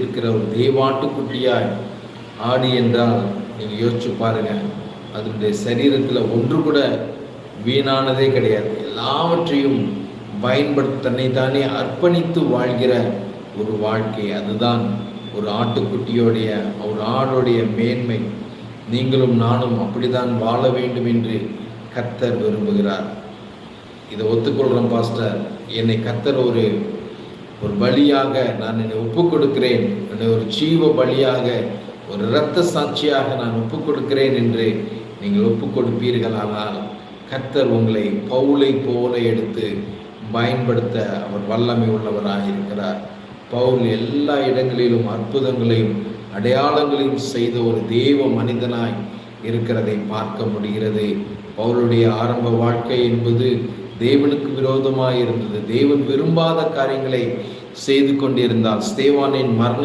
இருக்கிற ஒரு தெய்வாட்டுக்குட்டியாய் ஆடு என்றால் நீங்கள் யோசிச்சு பாருங்க, அதனுடைய சரீரத்தில் ஒன்று கூட வீணானதே கிடையாது. எல்லாவற்றையும் தன்னைத்தானே அர்ப்பணித்து வாழ்கிற ஒரு வாழ்க்கை, அதுதான் ஒரு ஆட்டுக்குட்டியோடைய ஒரு ஆடுடைய மேன்மை. நீங்களும் நானும் அப்படிதான் வாழ வேண்டும் என்று கர்த்தர் விரும்புகிறார். இதை ஒத்துக்கொள்கிறேன் பாஸ்டர், என்னை கர்த்தர் ஒரு பலியாக நான் என்னை ஒப்புக் கொடுக்கிறேன், என்னை ஒரு ஜீவ பலியாக, ஒரு இரத்த சாட்சியாக நான் ஒப்புக் கொடுக்கிறேன் என்று நீங்கள் ஒப்புக் கொடுப்பீர்களானால் கர்த்தர் உங்களை பவுலை போல எடுத்து பயன்படுத்த அவர் வல்லமை உள்ளவராக இருக்கிறார். பவுல் எல்லா இடங்களிலும் அற்புதங்களையும் அடையாளங்களையும் செய்த ஒரு தேவ மனிதனாய் இருக்கிறதை பார்க்க முடிகிறது. பவுலுடைய ஆரம்ப வாழ்க்கை என்பது தேவனுக்கு விரோதமாய் இருந்தது. தேவன் விரும்பாத காரியங்களை செய்து கொண்டிருந்தால் ஸ்தேவானின் மரண